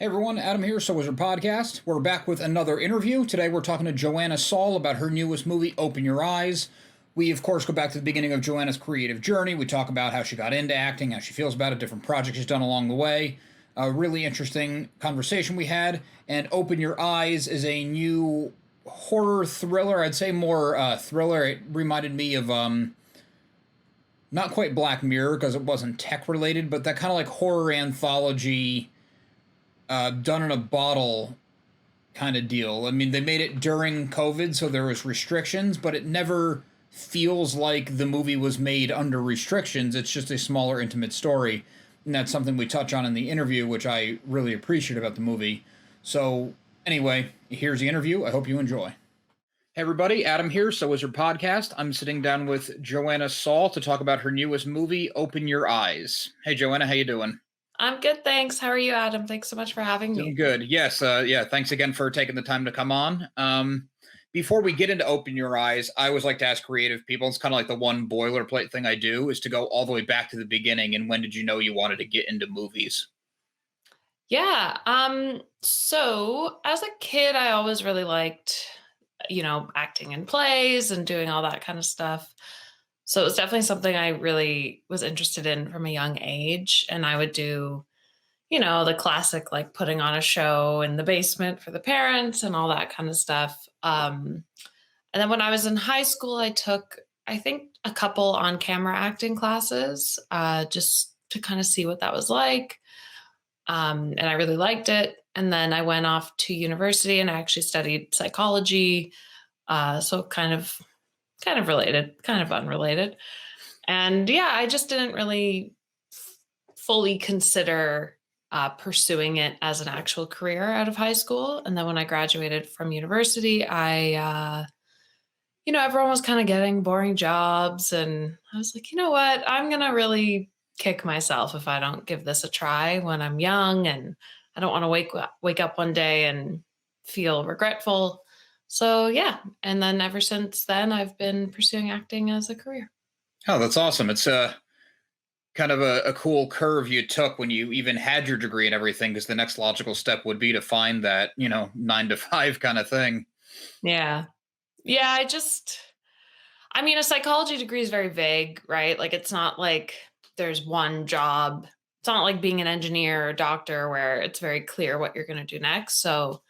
Hey everyone, Adam here, So Was Your Podcast. We're back with another interview. Today we're talking to Joanna Saul about her newest movie, Open Your Eyes. We, of course, go back to the beginning of Joanna's creative journey. We talk about how she got into acting, how she feels about it, different projects she's done along the way. A really interesting conversation we had. And Open Your Eyes is a new horror thriller. I'd say more thriller. It reminded me of not quite Black Mirror because it wasn't tech related, but that kind of like horror anthology done in a bottle kind of deal. I mean, they made it during COVID, so there was restrictions, but it never feels like the movie was made under restrictions. It's just a smaller, intimate story, and that's something we touch on in the interview, which I really appreciate about the movie. So, anyway, here's the interview. I hope you enjoy. Hey everybody, Adam here, So Is Your Podcast. I'm sitting down with Joanna Saul to talk about her newest movie, Open Your Eyes. Hey Joanna, how you doing? I'm good, thanks. How are you, Adam? Thanks so much for having Doing me. good. Yes. Yeah. Thanks again for taking the time to come on. Before we get into Open Your Eyes, I always like to ask creative people. It's kind of like the one boilerplate thing I do is to go all the way back to the beginning. And when did you know you wanted to get into movies? Yeah. So as a kid, I always really liked, acting in plays and doing all that kind of stuff. So it was definitely something I really was interested in from a young age. And I would do, the classic like putting on a show in the basement for the parents and all that kind of stuff. And then when I was in high school, I took, I think, a couple on camera acting classes just to kind of see what that was like. And I really liked it. And then I went off to university and I actually studied psychology. So kind of related, kind of unrelated. And yeah, I just didn't really fully consider pursuing it as an actual career out of high school. And then when I graduated from university, everyone was kind of getting boring jobs. And I was like, you know what? I'm going to really kick myself if I don't give this a try when I'm young. And I don't want to wake up one day and feel regretful. So, yeah. And then ever since then, I've been pursuing acting as a career. Oh, that's awesome. It's kind of a cool curve you took when you even had your degree and everything, because the next logical step would be to find that, 9 to 5 kind of thing. Yeah. Yeah. A psychology degree is very vague, right? Like, it's not like there's one job. It's not like being an engineer or doctor where it's very clear what you're going to do next. So,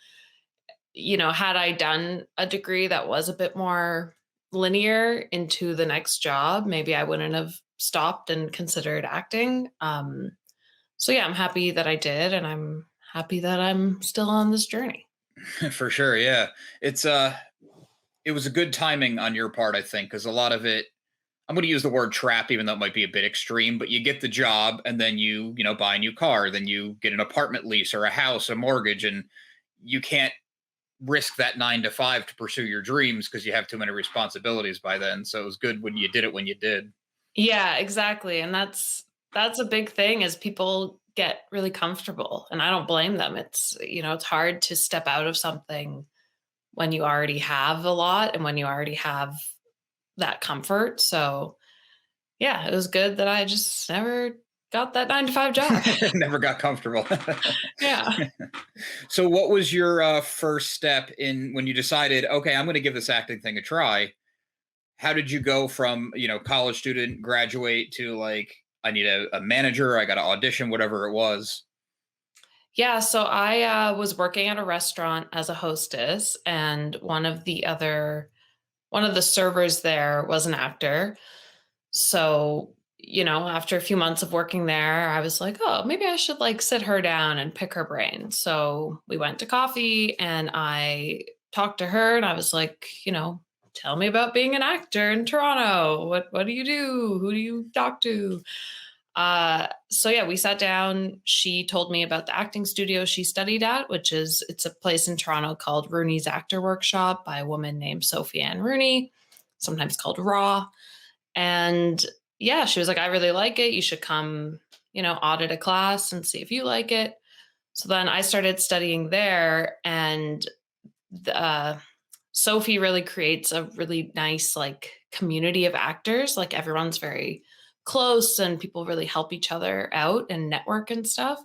had I done a degree that was a bit more linear into the next job, maybe I wouldn't have stopped and considered acting. So, yeah, I'm happy that I did. And I'm happy that I'm still on this journey. For sure. Yeah. It was a good timing on your part, I think, because a lot of it, I'm going to use the word trap, even though it might be a bit extreme, but you get the job and then you buy a new car, then you get an apartment lease or a house, a mortgage, and you can't risk that 9 to 5 to pursue your dreams because you have too many responsibilities by then. So it was good when you did it when you did. Yeah, exactly. And that's a big thing is people get really comfortable and I don't blame them. It's hard to step out of something when you already have a lot and when you already have that comfort. So, yeah, it was good that I just never got that 9 to 5 job. Never got comfortable. Yeah. So what was your first step in when you decided, okay, I'm going to give this acting thing a try? How did you go from, college student, graduate to like, I need a manager, I got to audition, whatever it was? Yeah, so I was working at a restaurant as a hostess, and one of the servers there was an actor. So, after a few months of working there, I was like, oh, maybe I should like sit her down and pick her brain. So we went to coffee and I talked to her and I was like, tell me about being an actor in Toronto. What do you do? Who do you talk to? So yeah, we sat down. She told me about the acting studio she studied at, it's a place in Toronto called Rooney's Actor Workshop by a woman named Sophie Ann Rooney, sometimes called Raw. And yeah, she was like, I really like it. You should come, audit a class and see if you like it. So then I started studying there, and Sophie really creates a really nice like community of actors. Like everyone's very close and people really help each other out and network and stuff.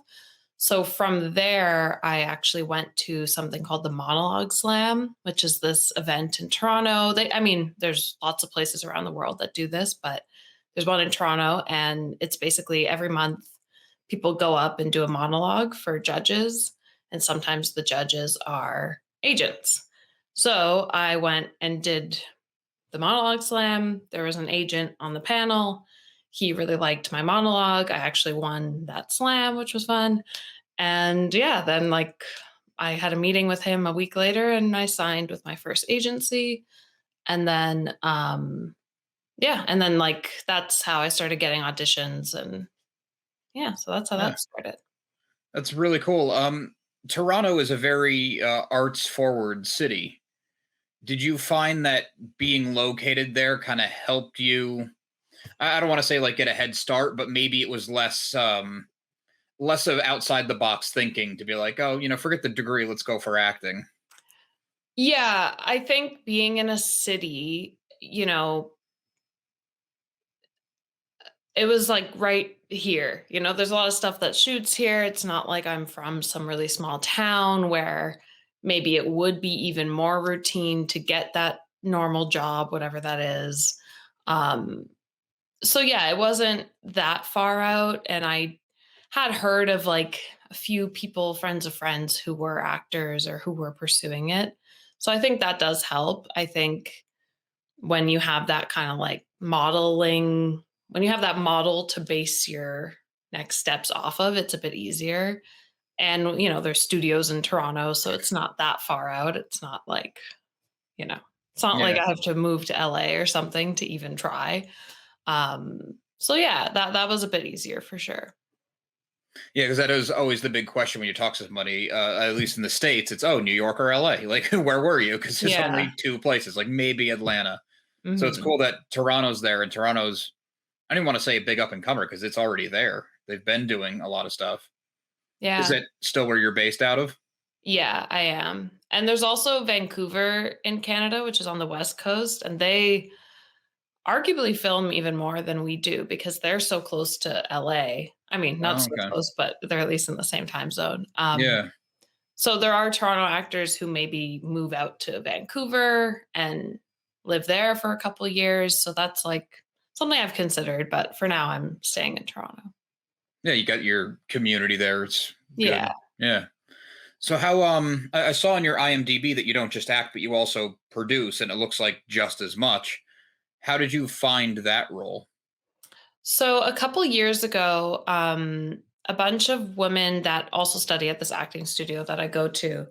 So from there, I actually went to something called the Monologue Slam, which is this event in Toronto. I mean, there's lots of places around the world that do this, but there's one in Toronto, and it's basically every month people go up and do a monologue for judges, and sometimes the judges are agents. So I went and did the monologue slam. There was an agent on the panel. He really liked my monologue. I actually won that slam, which was fun. And yeah, then like I had a meeting with him a week later and I signed with my first agency. And then yeah, and then like that's how I started getting auditions and yeah, so that's how Yeah, that started. that's really cool. Toronto is a very arts forward city. Did you find that being located there kind of helped you? I don't want to say like get a head start, but maybe it was less of outside the box thinking to be like, oh, forget the degree, let's go for acting. Yeah, I think being in a city, it was like right here. There's a lot of stuff that shoots here. It's not like I'm from some really small town where maybe it would be even more routine to get that normal job, whatever that is. Um, so yeah, it wasn't that far out. And I had heard of like a few people, friends of friends who were actors or who were pursuing it. So I think that does help. I think when you have that kind of like modeling, when you have that model to base your next steps off of, it's a bit easier. And, there's studios in Toronto, so it's not that far out. It's not like, you know, it's not like Yeah. I have to move to LA or something to even try. So yeah, that was a bit easier for sure. Yeah, because that is always the big question when you talk to somebody, at least in the States, it's, oh, New York or LA? Like, where were you? Because there's Yeah. only two places, like maybe Atlanta. So it's Mhm. cool that Toronto's there, and Toronto's, I don't even want to say a big up and comer because it's already there. They've been doing a lot of stuff. Is Yeah. that still where you're based out of? Yeah, I am. And there's also Vancouver in Canada, which is on the West Coast, and they arguably film even more than we do because they're so close to LA. I mean, not Oh, so okay. close, but they're at least in the same time zone. Yeah. So there are Toronto actors who maybe move out to Vancouver and live there for a couple of years. So that's like something I've considered, but for now I'm staying in Toronto. Yeah, you got your community there. It's good. Yeah. Yeah. So how I saw on your IMDb that you don't just act, but you also produce, and it looks like just as much. How did you find that role? So a couple years ago, a bunch of women that also study at this acting studio that I go to,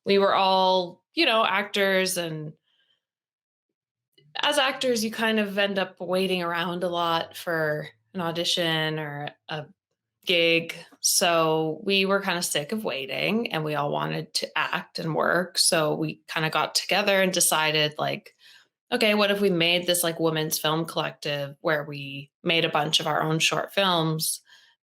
we were all, actors. And as actors, you kind of end up waiting around a lot for an audition or a gig. So we were kind of sick of waiting and we all wanted to act and work. So we kind of got together and decided, like, okay, what if we made this like women's film collective where we made a bunch of our own short films?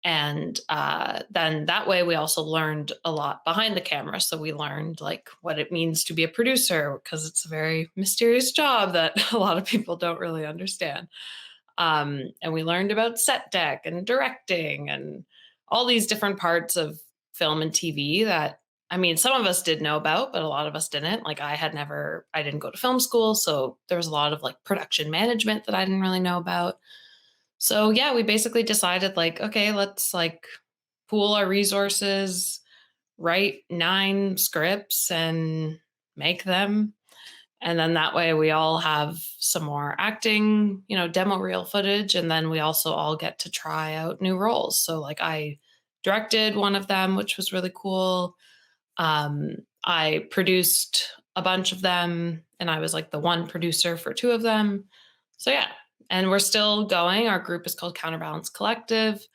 And then that way we also learned a lot behind the camera. So we learned like what it means to be a producer because it's a very mysterious job that a lot of people don't really understand. And we learned about set deck and directing and all these different parts of film and TV that, I mean, some of us did know about, but a lot of us didn't. Like I didn't go to film school. So there was a lot of like production management that I didn't really know about. So yeah, we basically decided like, okay, let's like pool our resources, write 9 scripts and make them, and then that way we all have some more acting, demo reel footage. And then we also all get to try out new roles. So, like, I directed one of them, which was really cool. I produced a bunch of them, and I was like the one producer for 2 of them. So, yeah. And we're still going. Our group is called Counterbalance Collective.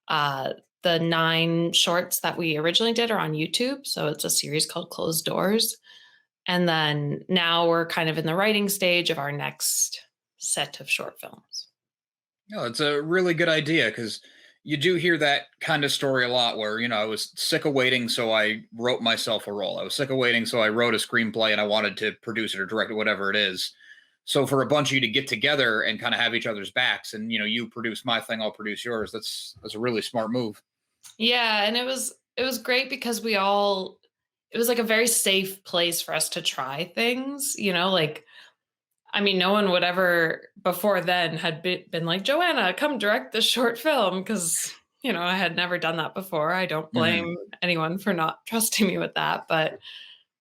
Uh, the 9 shorts that we originally did are on YouTube. So, it's a series called Closed Doors. And then now we're kind of in the writing stage of our next set of short films. No, it's a really good idea because you do hear that kind of story a lot where, I was sick of waiting, so I wrote myself a role. I was sick of waiting, so I wrote a screenplay and I wanted to produce it or direct it, whatever it is. So for a bunch of you to get together and kind of have each other's backs and, you produce my thing, I'll produce yours. That's a really smart move. Yeah, and it was great because it was like a very safe place for us to try things, like, I mean, no one would ever before then had been like, Joanna, come direct this short film because, I had never done that before. I don't Mhm. blame anyone for not trusting me with that. But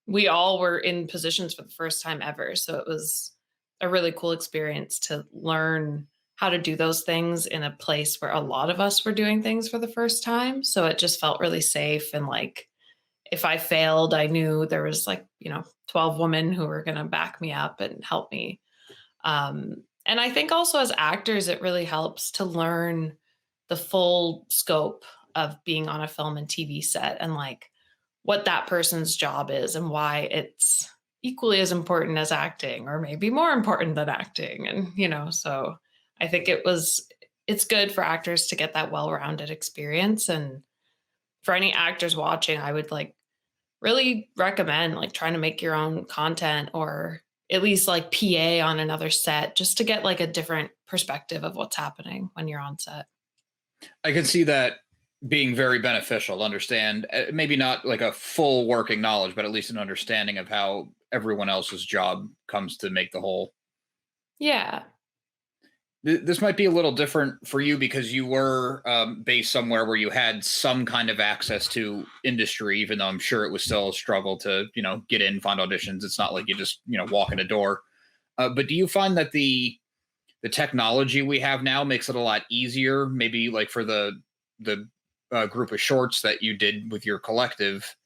we all were in positions for the first time ever. So it was a really cool experience to learn how to do those things in a place where a lot of us were doing things for the first time. So it just felt really safe. And like, if I failed, I knew there was like, 12 women who were going to back me up and help me. And I think also as actors, it really helps to learn the full scope of being on a film and TV set and like what that person's job is and why it's equally as important as acting or maybe more important than acting. And, so I think it's good for actors to get that well rounded experience. And for any actors watching, I would like really recommend like trying to make your own content or at least like PA on another set just to get like a different perspective of what's happening when you're on set. I can see that being very beneficial. Understand, maybe not like a full working knowledge, but at least an understanding of how everyone else's job comes to make the whole. Yeah. This might be a little different for you because you were based somewhere where you had some kind of access to industry, even though I'm sure it was still a struggle to, get in, find auditions. It's not like you just, walk in a door. But do you find that the technology we have now makes it a lot easier? Maybe like for the group of shorts that you did with your collective,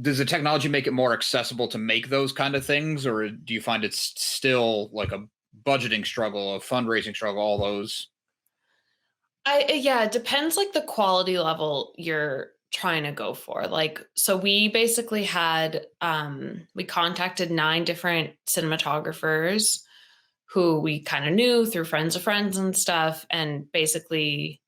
does the technology make it more accessible to make those kind of things, or do you find it's still like a budgeting struggle, a fundraising struggle, all those? Yeah, it depends like the quality level you're trying to go for. Like, so we basically we contacted 9 different cinematographers who we kind of knew through friends of friends and stuff. And basically,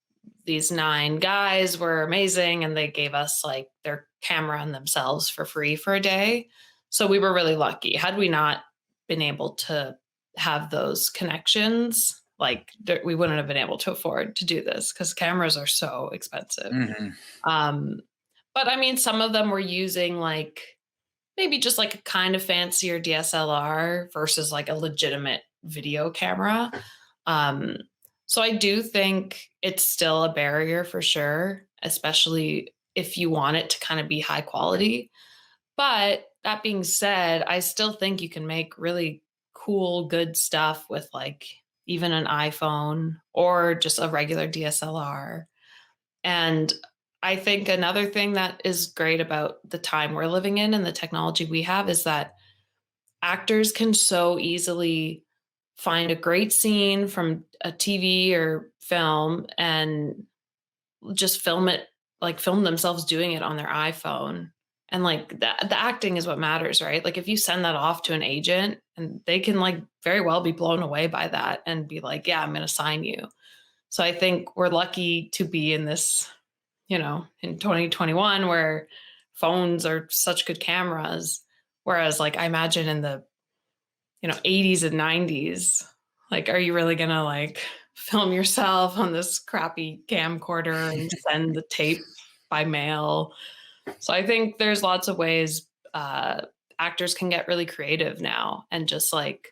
these 9 guys were amazing and they gave us like their camera and themselves for free for a day. So we were really lucky. Had we not been able to have those connections, like we wouldn't have been able to afford to do this because cameras are so expensive. Hmm. Um, but I mean, some of them were using like maybe just like a kind of fancier DSLR versus like a legitimate video camera. Um, so I do think it's still a barrier for sure, especially if you want it to kind of be high quality. But that being said, I still think you can make really cool, good stuff with like even an iPhone or just a regular DSLR. And I think another thing that is great about the time we're living in and the technology we have is that actors can so easily find a great scene from a TV or film and just film themselves doing it on their iPhone. And like the acting is what matters, right? Like if you send that off to an agent and they can like very well be blown away by that and be like, yeah, I'm going to sign you. So I think we're lucky to be in this, in 2021 where phones are such good cameras. Whereas like I imagine in the 80s and 90s, like, are you really gonna like film yourself on this crappy camcorder and send the tape by mail? So I think there's lots of ways actors can get really creative now and just like,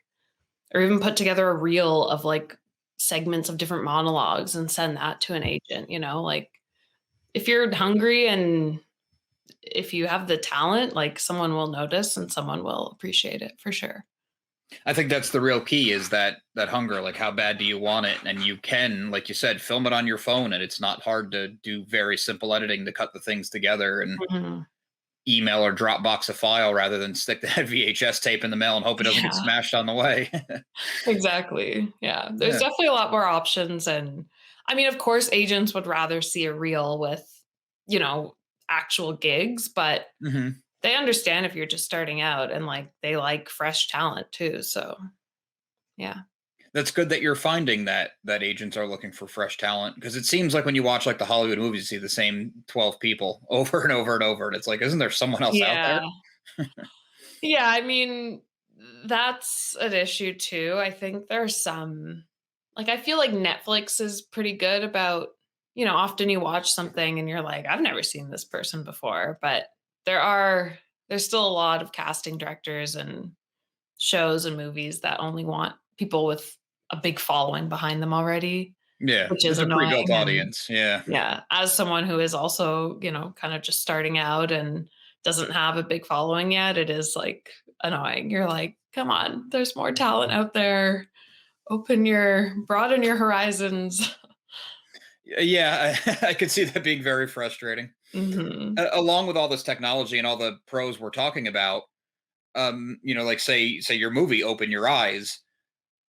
or even put together a reel of like segments of different monologues and send that to an agent, like if you're hungry and if you have the talent, like someone will notice and someone will appreciate it for sure. I think that's the real key is that hunger. Like, how bad do you want it? And you can, like you said, film it on your phone, and it's not hard to do very simple editing to cut the things together and Mhm. email or Dropbox a file rather than stick that VHS tape in the mail and hope it doesn't get Yeah. smashed on the way. Exactly. Yeah. There's Yeah. definitely a lot more options. And I mean, of course, agents would rather see a reel with, you know, actual gigs, but Hmm. they understand if you're just starting out and like they like fresh talent too. So, yeah. That's good that you're finding that agents are looking for fresh talent because it seems like when you watch like the Hollywood movies, you see the same 12 people over and over and over, and it's like, isn't there someone else out Yeah. there? Yeah. I mean, that's an issue too. I think there's some, like, I feel like Netflix is pretty good about often you watch something and you're like, I've never seen this person before, but there's still a lot of casting directors and shows and movies that only want people with a big following behind them already, Yeah, which is there's a annoying. pre-built And audience. Yeah. yeah, as someone who is also, kind of just starting out and doesn't have a big following yet, it is like annoying. You're like, come on, there's more talent out there. Broaden your horizons. Yeah, I could see that being very frustrating. Hmm. Along with all this technology and all the pros we're talking about, like say your movie Open Your Eyes.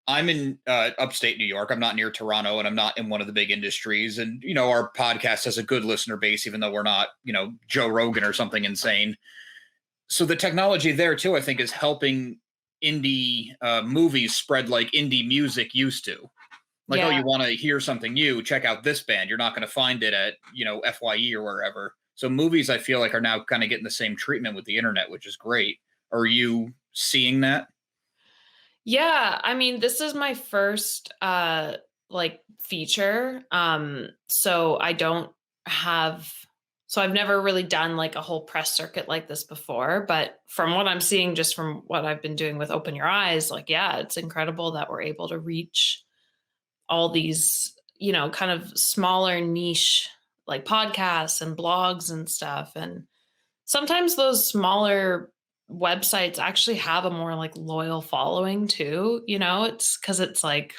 I'm in upstate New York. I'm not near Toronto, and I'm not in one of the big industries. And our podcast has a good listener base, even though we're not, Joe Rogan or something insane. So the technology there too, I think, is helping indie movies spread like indie music used to. Like, oh, Yeah. you want to hear something new? Check out this band. You're not going to find it at FYE or wherever. So movies, I feel like, are now kind of getting the same treatment with the internet, which is great. Are you seeing that? Yeah, I mean, this is my first like feature. So I don't have so I've never really done like a whole press circuit like this before, but from what I'm seeing just from what I've been doing with Open Your Eyes, like yeah, it's incredible that we're able to reach all these, kind of smaller niche like podcasts and blogs and stuff. And sometimes those smaller websites actually have a more like loyal following too, it's because it's like,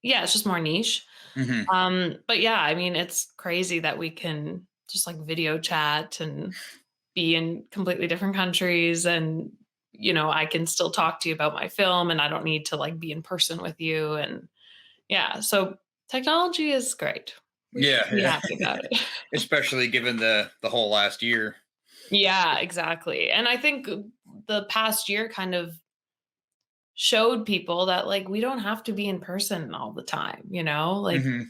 yeah, it's just more niche. Hmm. But yeah, I mean, it's crazy that we can just like video chat and be in completely different countries and I can still talk to you about my film and I don't need to like be in person with you. And yeah, so technology is great. We should Yeah, be yeah. happy about it. Especially given the whole last year. Yeah, exactly. And I think the past year kind of showed people that like we don't have to be in person all the time, Like Hmm.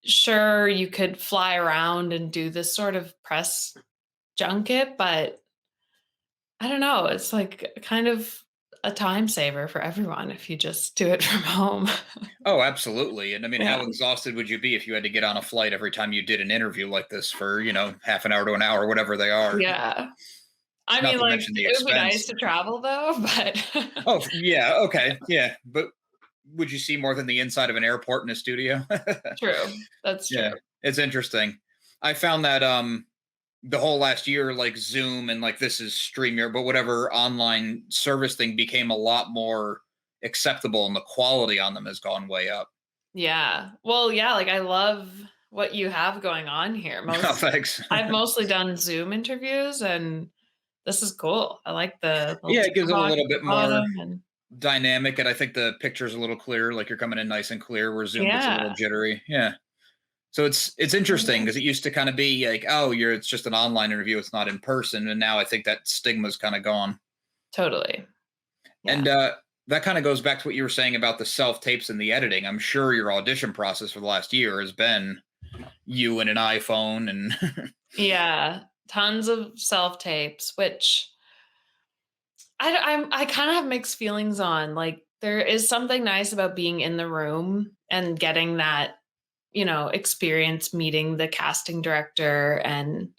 sure you could fly around and do this sort of press junket, but I don't know, it's like kind of a time saver for everyone if you just do it from home. Oh, absolutely. And I mean, Yeah. how exhausted would you be if you had to get on a flight every time you did an interview like this for, half an hour to an hour, whatever they are? Yeah. I Not mean, to like, mention the it would be expense. nice to travel though, but Oh, yeah. Okay. Yeah. But would you see more than the inside of an airport in a studio? true. That's true. Yeah. It's interesting. I found that the whole last year, like Zoom and like this is StreamYard, but whatever online service thing became a lot more acceptable and the quality on them has gone way up. Yeah. Well, yeah, like I love what you have going on here. Oh, Most thanks. I've mostly done Zoom interviews and this is cool. I like the little Yeah, it ticker gives it a box little at the bit more bottom and dynamic, and I think the picture's a little clearer, like you're coming in nice and clear, where Zoom gets a yeah. little jittery. Yeah. So it's interesting because it used to kind of be like, oh, it's just an online interview, it's not in person, and now I think that stigma's kind of gone. Totally. Yeah. And that kind of goes back to what you were saying about the self tapes and the editing. I'm sure your audition process for the last year has been you and an iPhone and Yeah. Tons of self-tapes, which I kind of have mixed feelings on. Like there is something nice about being in the room and getting that, experience meeting the casting director and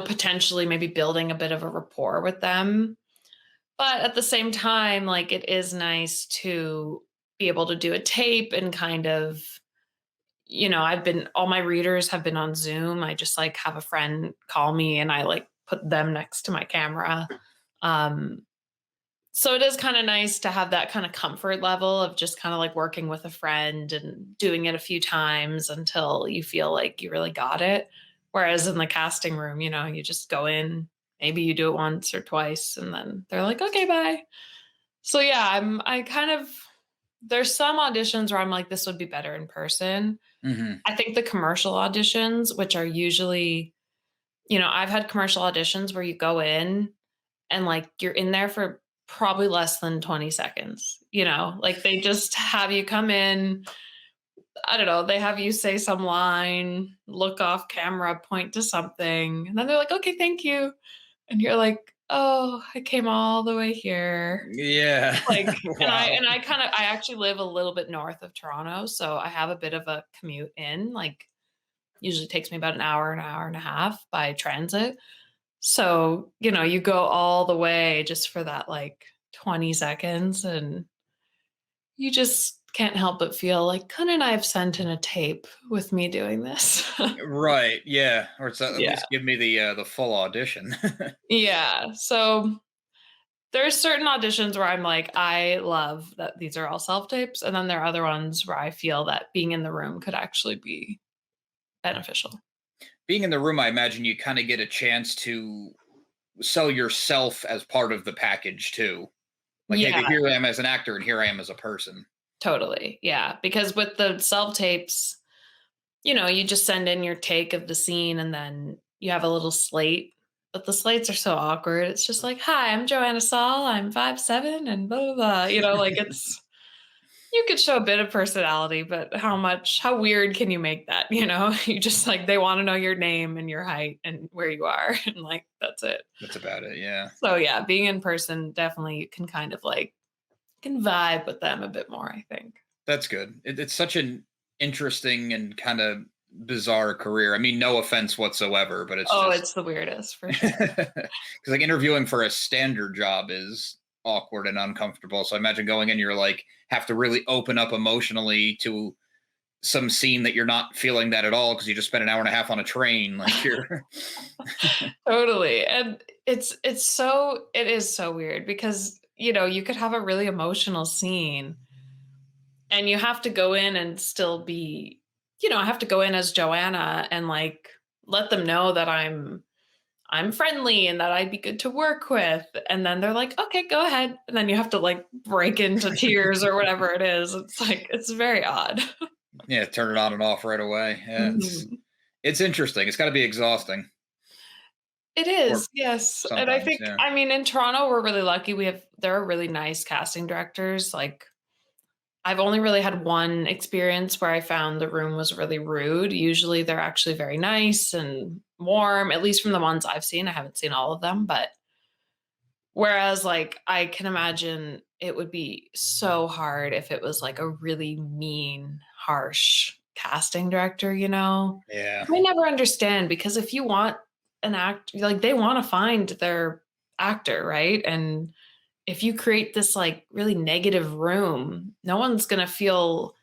potentially maybe building a bit of a rapport with them. But at the same time, like it is nice to be able to do a tape and kind of, all my readers have been on Zoom. I just like have a friend call me and I like put them next to my camera. Um, so it is kind of nice to have that kind of comfort level of just kind of like working with a friend and doing it a few times until you feel like you really got it. Whereas in the casting room, you just go in, maybe you do it once or twice, and then they're like, okay, bye. So yeah, I kind of, there's some auditions where I'm like, this would be better in person. hmm. I think the commercial auditions, which are usually, I've had commercial auditions where you go in and like you're in there for probably less than 20 seconds, like they just have you come in. I don't know, they have you say some line, look off camera, point to something, and then they're like, okay, thank you. And you're like, "Oh, I came all the way here." Yeah. Like, and I Wow. and I kinda I actually live a little bit north of Toronto, so I have a bit of a commute in, like, usually takes me about an hour and a half by transit. So, you go all the way just for that, like, 20 seconds, and you just can't help but feel like, "Couldn't I have sent in a tape with me doing this?" Right. Yeah. Or it's at Yeah. least give me the full audition. Yeah. So, there's certain auditions where I'm like, "I love that these are all self-tapes," and then there are other ones where I feel that being in the room could actually be beneficial. Being in the room, I imagine you kind of get a chance to sell yourself as part of the package too. Like, hey, Yeah, here I am as an actor, and here I am as a person. totally. Yeah, because with the self-tapes, you just send in your take of the scene and then you have a little slate. But the slates are so awkward. It's just like, "Hi, I'm Joanna Saul. I'm 5'7" and blah blah blah." Like it's you could show a bit of personality, but how weird can you make that? You just like they want to know your name and your height and where you are, and like that's it. That's about it. Yeah. So yeah, being in person definitely you can kind of like can vibe with them a bit more, I think. That's good. It's such an interesting and kind of bizarre career. I mean, no offense whatsoever, but it's Oh, just it's the weirdest for sure. because like interviewing for a standard job is awkward and uncomfortable. So I imagine going in, you're like have to really open up emotionally to some scene that you're not feeling that at all because you just spent an hour and a half on a train. Like you're Totally. And it is so weird because, you could have a really emotional scene and you have to go in and still be, I have to go in as Joanna and like let them know that I'm friendly and that I'd be good to work with. And then they're like, "Okay, go ahead." And then you have to like break into tears or whatever it is. It's like it's very odd. yeah, turn it on and off right away. Yeah, Mhm. it's interesting. It's got to be exhausting, It or is, yes, and I sometimes. think Yeah. I mean, in Toronto, we're really lucky, there are really nice casting directors, like, I've only really had one experience where I found the room was really rude. Usually, they're actually very nice and warm, at least from the ones I've seen, I haven't seen all of them, but whereas, like, I can imagine it would be so hard if it was, like, a really mean, harsh casting director, you know? Yeah. I never understand because if you want an act like, they wanna find their actor, right? And if you create this, like, really negative room, no one's gonna feel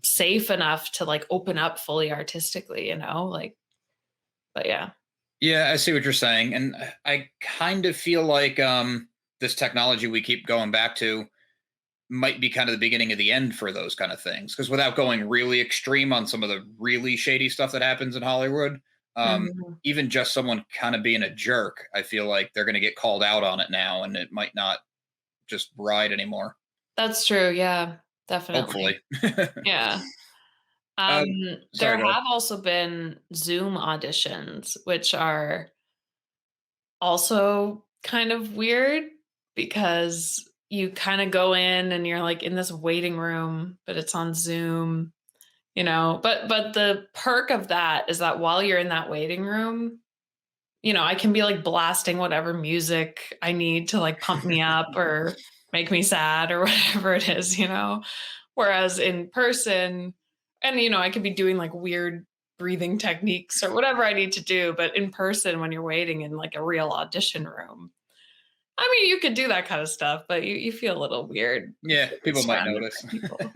safe enough to, like, open up fully artistically, Like but yeah. Yeah, I see what you're saying, and I kind of feel like this technology we keep going back to might be kind of the beginning of the end for those kind of things. Because without going really extreme on some of the really shady stuff that happens in Hollywood, um, Mhm. even just someone kind of being a jerk, I feel like they're going to get called out on it now, and it might not just ride anymore. That's true, yeah, definitely. Hopefully. Yeah. uh, There Sorry, go ahead. have also been Zoom auditions, which are also kind of weird because you kinda go in and you're, like, in this waiting room, but it's on Zoom, But the perk of that is that while you're in that waiting room, I can be, like, blasting whatever music I need to, like, pump me up or make me sad or whatever it is. Whereas in person and, I could be doing, like, weird breathing techniques or whatever I need to do, but in person when you're waiting in, like, a real audition room, I mean, you could do that kind of stuff, but you feel a little weird if Yeah, you're people might surrounded notice. by people.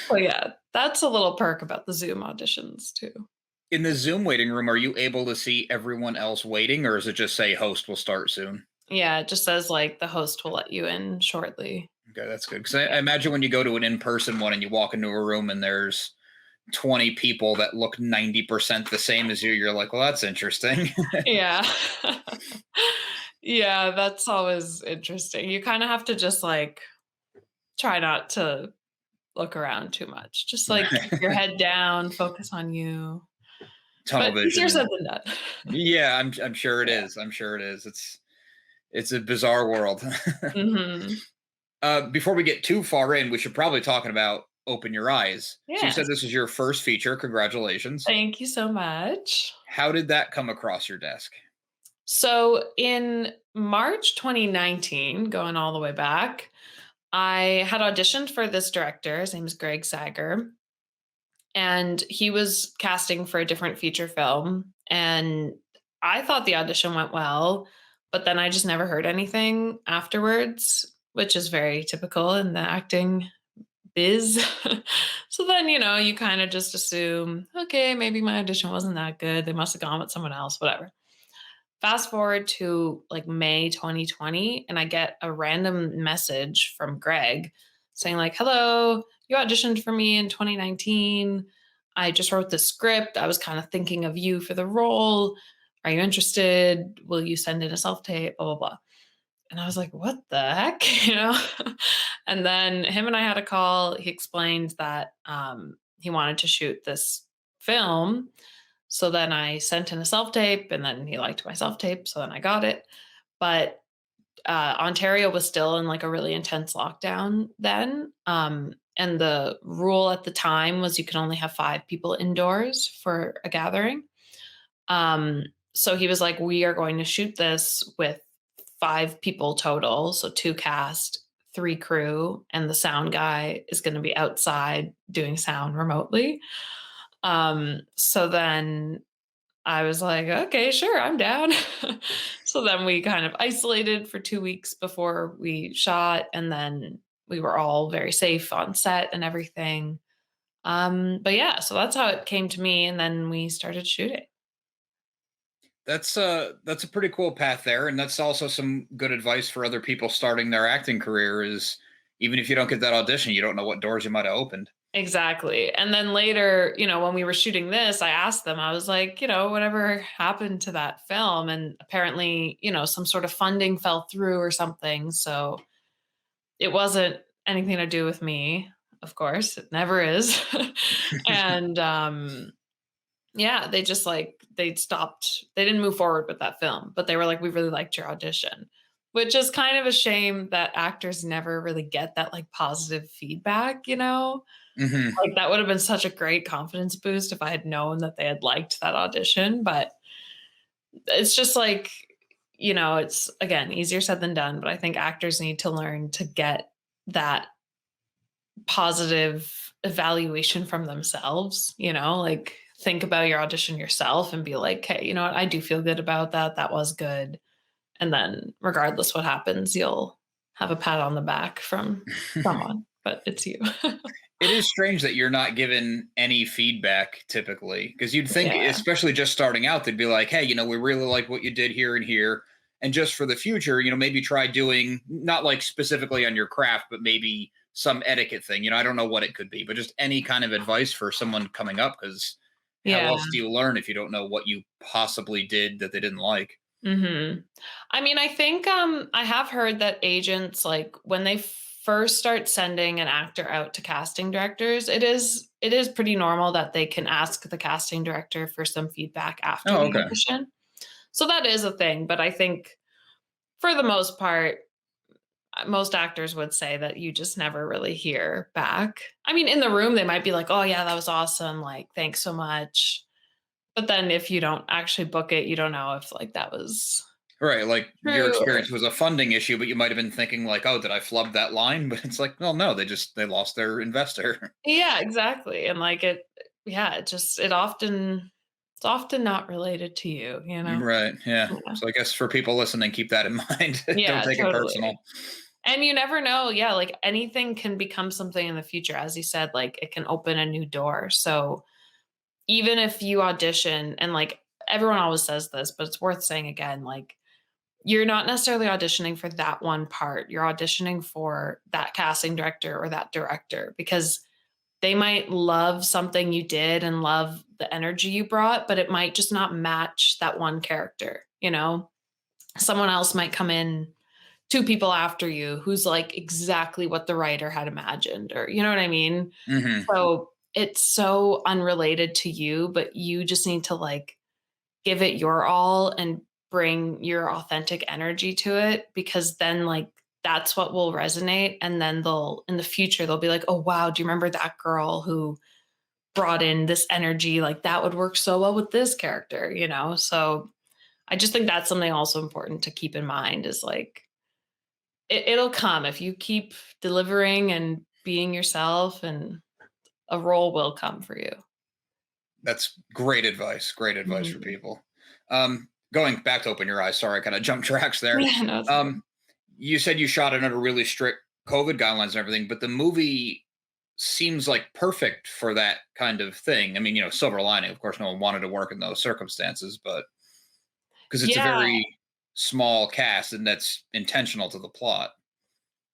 So, yeah, that's a little perk about the Zoom auditions too. In the Zoom waiting room, are you able to see everyone else waiting, or is it just say host will start soon? Yeah, it just says, like, the host will let you in shortly. Okay, that's good. Because I imagine when you go to an in-person one and you walk into a room and there's 20 people that look 90% the same as you, you're like, well, that's interesting. Yeah. Yeah, that's always interesting. You kinda have to just, like, try not to look around too much. Just, like, keep your head down, focus on you. Tunnel But easier vision. said than done. Yeah, I'm sure it Yeah. is. I'm sure it is. It's a bizarre world. Mhm. Before we get too far in, we should probably talking about Open Your Eyes. So you said Yes. this is your first feature. Congratulations. Thank you so much. How did that come across your desk? So in March 2019, going all the way back, I had auditioned for this director. His name is Greg Sager, and he was casting for a different feature film. And I thought the audition went well, but then I just never heard anything afterwards, which is very typical in the acting biz. So then, you kind of just assume, okay, maybe my audition wasn't that good. They must have gone with someone else, whatever. Fast forward to like May 2020, and I get a random message from Greg saying, like, hello, you auditioned for me in 2019. I just wrote the script. I was kind of thinking of you for the role. Are you interested? Will you send in a self tape? Blah, blah, blah. And I was like, what the heck? And then him and I had a call. He explained that he wanted to shoot this film. So then I sent in a self tape, and then he liked my self tape. So then I got it. But Ontario was still in like a really intense lockdown then. And the rule at the time was you could only have 5 people indoors for a gathering. Um, so he was like, we are going to shoot this with 5 people total. So 2 cast, 3 crew, and the sound guy is going to be outside doing sound remotely. So then I was like, okay, sure, I'm down. So then we kind of isolated for 2 weeks before we shot, and then we were all very safe on set and everything. But yeah, so that's how it came to me, and then we started shooting. That's a pretty cool path there, and that's also some good advice for other people starting their acting career. Is even if you don't get that audition, you don't know what doors you might have opened. Exactly. And then later, when we were shooting this, I asked them, I was like, whatever happened to that film? And apparently, some sort of funding fell through or something. So it wasn't anything to do with me, of course. It never is. And yeah, they just like they didn't move forward with that film, but they were like, we really liked your audition. Which is kind of a shame that actors never really get that like positive feedback. Hmm. Like, that would have been such a great confidence boost if I had known that they had liked that audition, but it's just like, it's again, easier said than done, but I think actors need to learn to get that positive evaluation from themselves, like think about your audition yourself and be like, "Hey, you know what? I do feel good about that. That was good." And then regardless what happens, you'll have a pat on the back from someone, but it's you. It is strange that you're not given any feedback typically, because you'd think, Yeah. especially just starting out, they'd be like, "Hey, we really like what you did here and here, and just for the future, maybe try doing not like specifically on your craft, but maybe some etiquette thing. I don't know what it could be, but just any kind of advice for someone coming up, because how Yeah. else do you learn if you don't know what you possibly did that they didn't like?" Mhm. I mean, I think, I have heard that agents, like, when they first start sending an actor out to casting directors, it is pretty normal that they can ask the casting director for some feedback after Oh, the okay. audition. So that is a thing, but I think for the most part, most actors would say that you just never really hear back. I mean, in the room, they might be like, "Oh, yeah, that was awesome, like, thanks so much." But then if you don't actually book it, you don't know if, like, that was Right, like your true or. experience was a funding issue, but you might have been thinking like, "Oh, did I flub that line?" But it's like, well, no, they lost their investor. Yeah, exactly, and, like, yeah, it's often not related to you, you know? Right, yeah. Yeah. So I guess for people listening, keep that in mind. Don't Yeah, take it personal. totally. And you never know, yeah, like, anything can become something in the future, as you said, like, it can open a new door, so even if you audition and, like, everyone always says this, but it's worth saying again, like, you're not necessarily auditioning for that one part, you're auditioning for that casting director or that director because they might love something you did and love the energy you brought, but it might just not match that one character? Someone else might come in 2 people after you who's like exactly what the writer had imagined or you know what I mean? Hmm. So, it's so unrelated to you, but you just need to, like, give it your all and bring your authentic energy to it because then, like, that's what will resonate, and then they'll in the future, they'll be like, "Oh, wow, do you remember that girl who brought in this energy? Like, that would work so well with this character," you know? So, I just think that's something also important to keep in mind is like it'll come if you keep delivering and being yourself, and a role will come for you. That's great advice. Great advice for Mhm. people. Going back to Open Your Eyes. Sorry, I kind of jumped tracks there. Yeah, no, it's okay. Um, you said you shot it under really strict COVID guidelines and everything, but the movie seems like perfect for that kind of thing. I mean, silver lining. Of course, no one wanted to work in those circumstances, but because it's a Yeah, very small cast and that's intentional to the plot.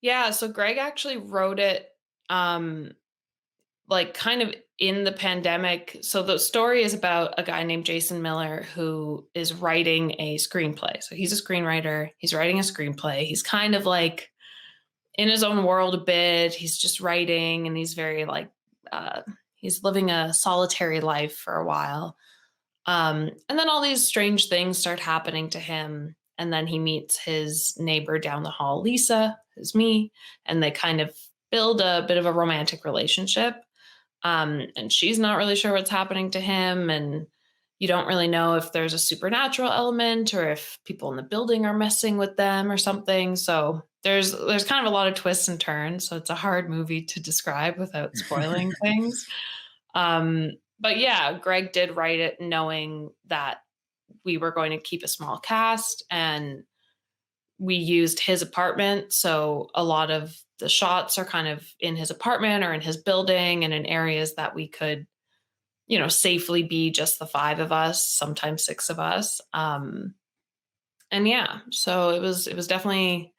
yeah. So Greg actually wrote it, um, like kind of in the pandemic. So the story is about a guy named Jason Miller who is writing a screenplay. So he's a screenwriter. He's writing a screenplay. He's kind of like in his own world a bit. He's just writing, and he's very like uh, he's living a solitary life for a while. And then all these strange things start happening to him. And then he meets his neighbor down the hall, Lisa, who's me, and they kind of build a bit of a romantic relationship. And she's not really sure what's happening to him. And you don't really know if there's a supernatural element or if people in the building are messing with them or something. So there's kind of a lot of twists and turns. So it's a hard movie to describe without spoiling things. Um, but yeah, Greg did write it knowing that we were going to keep a small cast, and we used his apartment. So a lot of the shots are kind of in his apartment or in his building and in areas that we could, safely be just the five of us, sometimes six of us. And yeah, so it was definitely,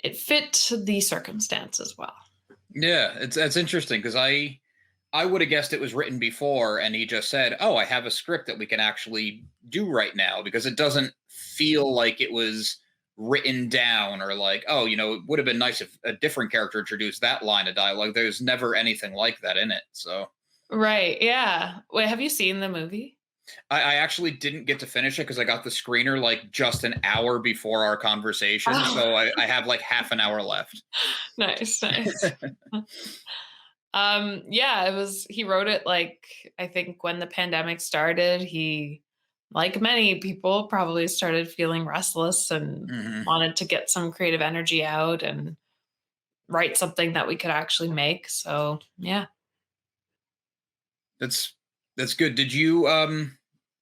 it fit the circumstances well. Yeah, that's interesting because I would have guessed it was written before, and he just said, "Oh, I have a script that we can actually do right now," because it doesn't feel like it was written down or like, oh, it would have been nice if a different character introduced that line of dialogue. There's never anything like that in it. So Right. Yeah. Wait, have you seen the movie? I actually didn't get to finish it because I got the screener like just an hour before our conversation. Oh, So I have like half an hour left. nice, nice. Yeah, he wrote it like I think when the pandemic started, he like many people probably started feeling restless and Hmm. wanted to get some creative energy out and write something that we could actually make. So, yeah. That's that's good. Did you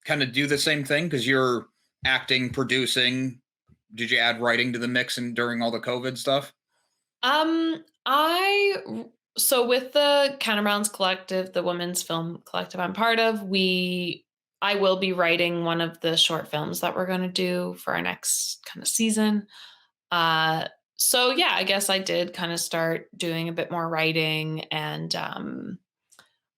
kind of do the same thing because you're acting, producing? Did you add writing to the mix and during all the COVID stuff? I so with the Counterbalance Collective, the women's film collective I'm part of, I will be writing one of the short films that we're going to do for our next kind of season. Uh, so yeah, I guess I did kind of start doing a bit more writing, and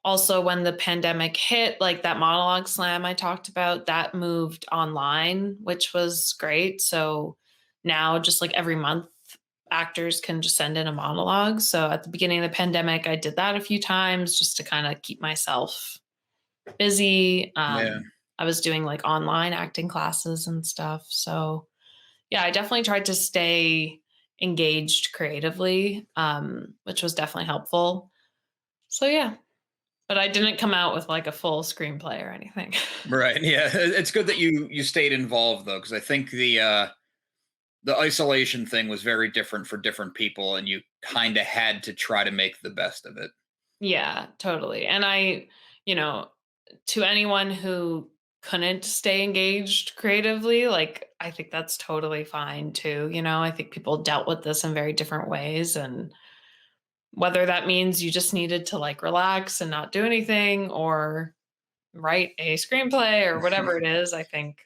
also when the pandemic hit, like that monologue slam I talked about, that moved online, which was great. So now just like every month actors can just send in a monologue. So at the beginning of the pandemic, I did that a few times just to kind of keep myself busy. Yeah. I was doing like online acting classes and stuff. So yeah, I definitely tried to stay engaged creatively, which was definitely helpful. So yeah, but I didn't come out with like a full screenplay or anything. Right. Yeah. It's good that you stayed involved though, because I think the isolation thing was very different for different people, and you kind of had to try to make the best of it. Yeah, totally. And you know, to anyone who couldn't stay engaged creatively, like I think that's totally fine too. I think people dealt with this in very different ways, and whether that means you just needed to like relax and not do anything or write a screenplay or whatever it is, I think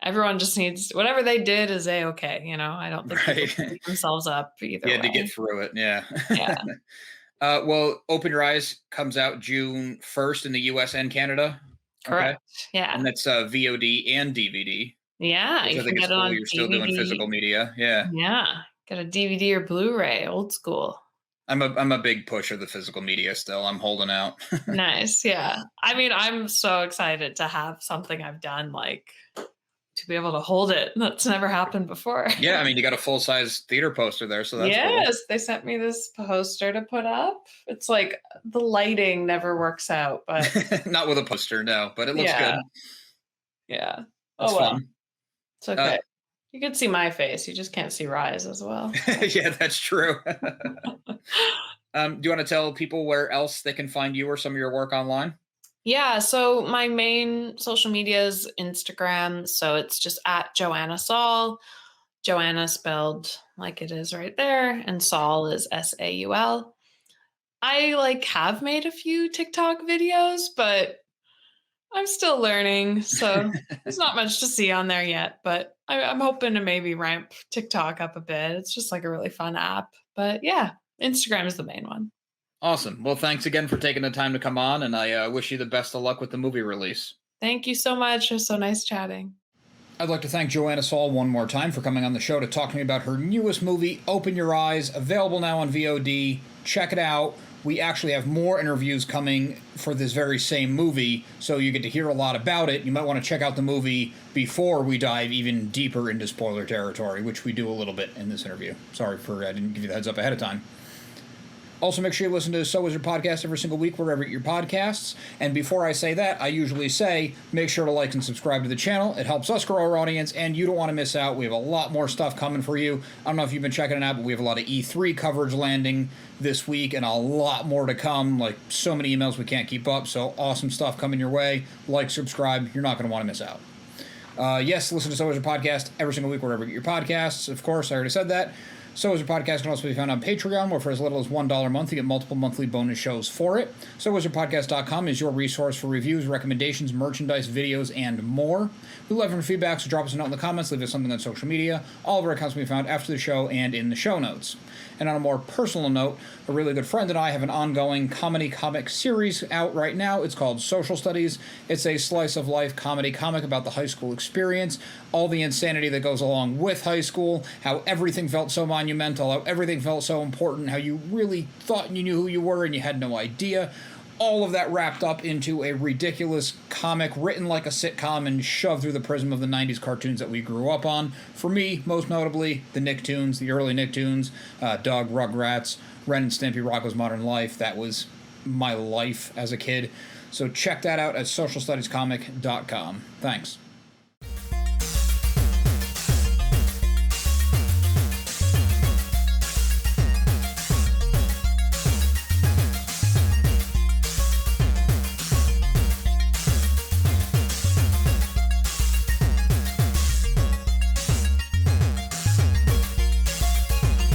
everyone just needs whatever they did is a okay. I don't think people Right. should beat themselves up You either had to get way. through it. Yeah. Yeah, Well, Open Your Eyes comes out June 1st in the US and Canada. Okay. correct. Yeah. And that's VOD and DVD, Yeah, which you I can think is get it cool. on You're still doing DVD. physical media. Yeah. Yeah, get a DVD or Blu-ray, old school. I'm a big push of the physical media still. I'm holding out. Nice, yeah. I mean, I'm so excited to have something I've done, like, to be able to hold it. That's never happened before. Yeah, I mean, you got a full size theater poster there, so that's cool. Yes, they sent me this poster to put up. It's like the lighting never works out, but Not with a poster, no, but it looks yeah, good. yeah. That's Oh, well. fun. It's okay. You can see my face. You just can't see Rise as well. Yeah, that's true. Do you want to tell people where else they can find you or some of your work online? Yeah, so my main social media is Instagram. So it's just at Joanna Saul. Joanna spelled like it is right there, and Saul is Saul. I like have made a few TikTok videos, but I'm still learning. So there's not much to see on there yet, but I'm hoping to maybe ramp TikTok up a bit. It's just like a really fun app. But yeah, Instagram is the main one. Awesome. Well, thanks again for taking the time to come on, and I wish you the best of luck with the movie release. Thank you so much. It was so nice chatting. I'd like to thank Joanna Saul one more time for coming on the show to talk to me about her newest movie, Open Your Eyes, available now on VOD. Check it out. We actually have more interviews coming for this very same movie, so you get to hear a lot about it. You might want to check out the movie before we dive even deeper into spoiler territory, which we do a little bit in this interview. Sorry for I didn't give you the heads up ahead of time. Also, make sure you listen to So Is Your Podcast every single week wherever you get your podcasts. And before I say that, I usually say make sure to like and subscribe to the channel. It helps us grow our audience, and you don't want to miss out. We have a lot more stuff coming for you. I don't know if you've been checking it out, but we have a lot of E3 coverage landing this week and a lot more to come. Like, so many emails we can't keep up. So awesome stuff coming your way. Like, subscribe. You're not going to want to miss out. Yes, listen to So Is Your Podcast every single week wherever you get your podcasts. Of course, I already said that. So Is Your Podcast can also be found on Patreon, where for as little as $1 a month, you get multiple monthly bonus shows for it. SoIsYourPodcast.com is your resource for reviews, recommendations, merchandise, videos, and more. We love your feedback, so drop us a note in the comments, leave us something on social media. All of our accounts can be found after the show and in the show notes. And on a more personal note, a really good friend and I have an ongoing comedy comic series out right now. It's called Social Studies. It's a slice of life comedy comic about the high school experience, all the insanity that goes along with high school, how everything felt so monumental, how everything felt so important, how you really thought you knew who you were and you had no idea. All of that wrapped up into a ridiculous comic written like a sitcom and shoved through the prism of the 90s cartoons that we grew up on. For me, most notably, the Nicktoons, the early Nicktoons, Doug, Rugrats, Ren and Stimpy, Rocko's Modern Life. That was my life as a kid. So check that out at socialstudiescomic.com. Thanks.